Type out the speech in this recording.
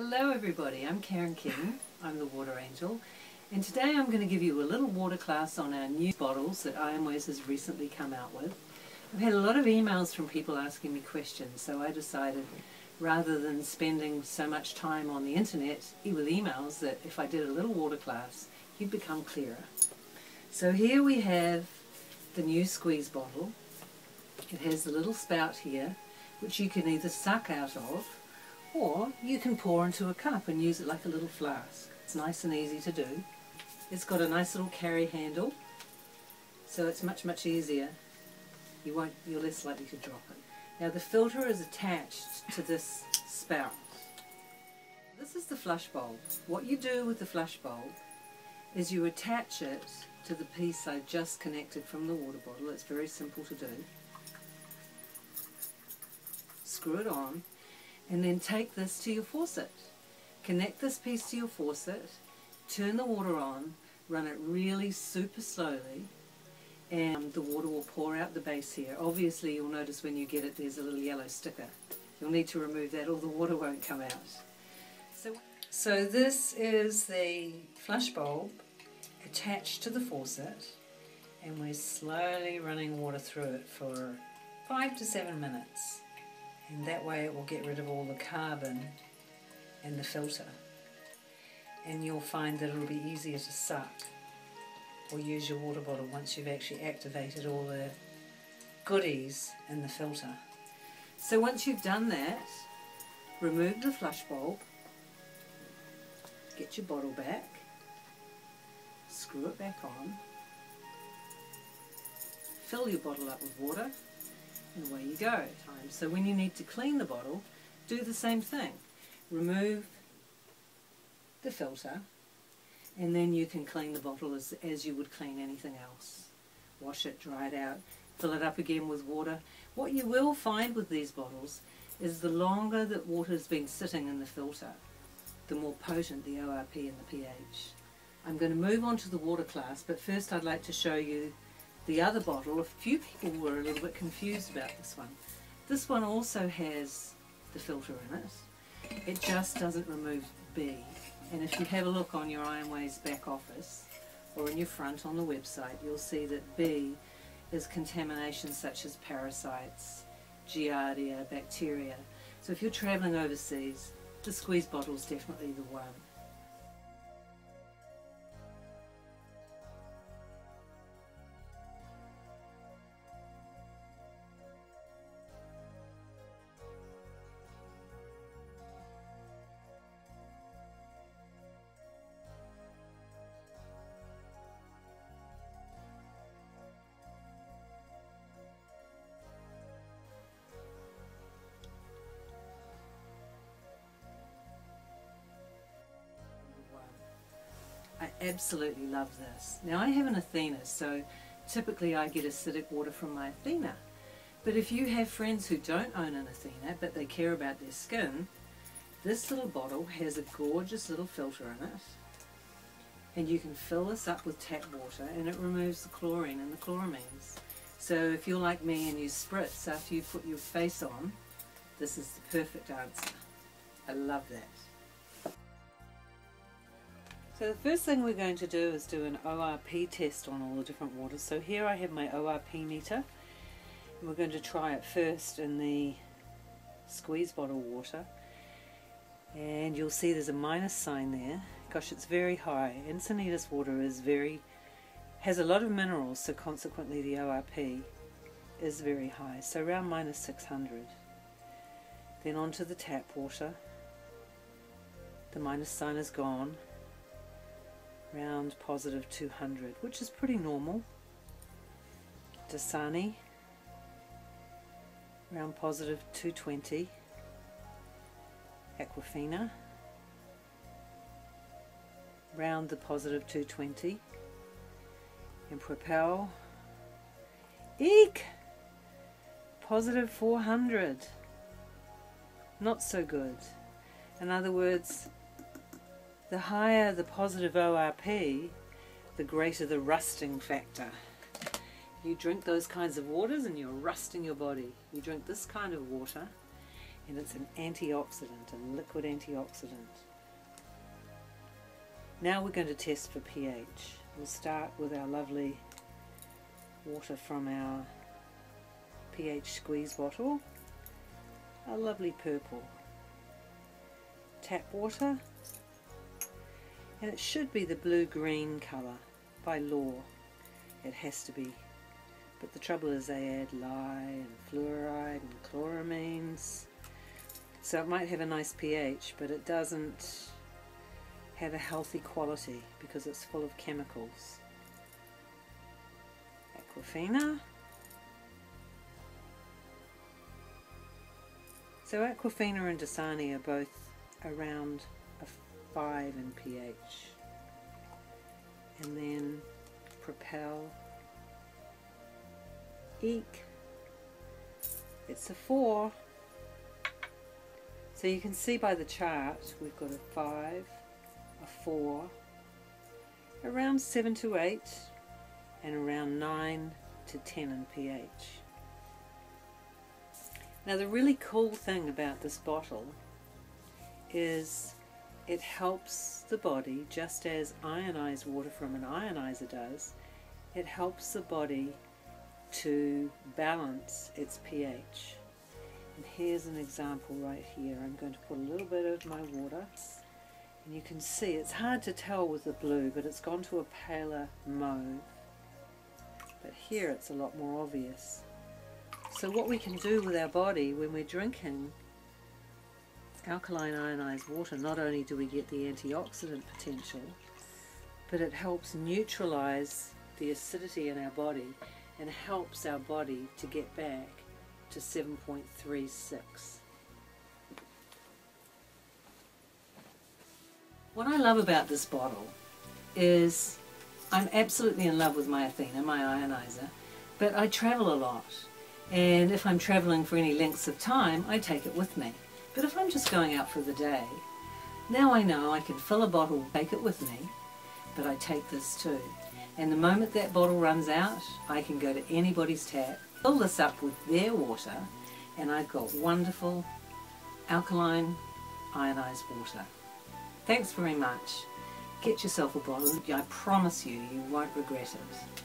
Hello everybody, I'm Kean. I'm the Water Angel, and today I'm going to give you a little water class on our new bottles that Ionizing has recently come out with. I've had a lot of emails from people asking me questions, so I decided rather than spending so much time on the internet with emails that if I did a little water class you'd become clearer. So here we have the new squeeze bottle. It has the little spout here which you can either suck out of or you can pour into a cup and use it like a little flask. It's nice and easy to do. It's got a nice little carry handle, so it's much easier. You're less likely to drop it. Now the filter is attached to this spout. This is the flush bulb. What you do with the flush bulb is you attach it to the piece I just connected from the water bottle. It's very simple to do. Screw it on, and then take this to your faucet. Connect this piece to your faucet, turn the water on, run it really super slowly, and the water will pour out the base here. Obviously you'll notice when you get it there's a little yellow sticker. You'll need to remove that or the water won't come out. So this is the flush bulb attached to the faucet, and we're slowly running water through it for 5 to 7 minutes. And that way it will get rid of all the carbon and the filter. And you'll find that it'll be easier to suck or use your water bottle once you've actually activated all the goodies in the filter. So once you've done that, remove the flush bulb, get your bottle back, screw it back on, fill your bottle up with water, and away you go. So when you need to clean the bottle, do the same thing. Remove the filter, and then you can clean the bottle as you would clean anything else. Wash it, dry it out, fill it up again with water. What you will find with these bottles is the longer that water has been sitting in the filter, the more potent the ORP and the pH. I'm going to move on to the water class, but first I'd like to show you the other bottle. A few people were a little bit confused about this one. This one also has the filter in it. It just doesn't remove B. And if you have a look on your Ionizing back office or in your front on the website, you'll see that B is contamination such as parasites, giardia, bacteria. So if you're travelling overseas, the squeeze bottle is definitely the one. I absolutely love this. Now I have an Athena, so typically I get acidic water from my Athena. But if you have friends who don't own an Athena but they care about their skin, this little bottle has a gorgeous little filter in it, and you can fill this up with tap water and it removes the chlorine and the chloramines. So if you're like me and you spritz after you put your face on, this is the perfect answer. I love that. So the first thing we're going to do is do an ORP test on all the different waters. So here I have my ORP meter, and we're going to try it first in the squeeze bottle water, and you'll see there's a minus sign there. Gosh, it's very high. Encinitas water has a lot of minerals, so consequently the ORP is very high, so around minus 600. Then onto the tap water, the minus sign is gone, around positive 200, which is pretty normal. Dasani, around positive 220. Aquafina, around the positive 220. And Propel, eek, positive 400. Not so good. In other words, the higher the positive ORP, the greater the rusting factor. You drink those kinds of waters and you're rusting your body. You drink this kind of water and it's an antioxidant, a liquid antioxidant. Now we're going to test for pH. We'll start with our lovely water from our pH squeeze bottle, a lovely purple. Tap water, and it should be the blue-green colour by law. It has to be. But the trouble is they add lye and fluoride and chloramines. So it might have a nice pH, but it doesn't have a healthy quality because it's full of chemicals. Aquafina. So Aquafina and Dasani are both around a 5 in pH. And then Propel, Eek, it's a 4. So you can see by the chart we've got a 5, a 4, around 7 to 8, and around 9 to 10 in pH. Now the really cool thing about this bottle is it helps the body, just as ionized water from an ionizer does, it helps the body to balance its pH. And here's an example right here. I'm going to put a little bit of my water, and you can see it's hard to tell with the blue, but it's gone to a paler mauve. But here it's a lot more obvious. So what we can do with our body when we're drinking alkaline ionized water, not only do we get the antioxidant potential, but it helps neutralize the acidity in our body and helps our body to get back to 7.36. What I love about this bottle is I'm absolutely in love with my Athena, my ionizer, but I travel a lot, and if I'm traveling for any lengths of time I take it with me. But if I'm just going out for the day, now I know I can fill a bottle, take it with me, but I take this too. And the moment that bottle runs out, I can go to anybody's tap, fill this up with their water, and I've got wonderful alkaline ionized water. Thanks very much. Get yourself a bottle. I promise you, you won't regret it.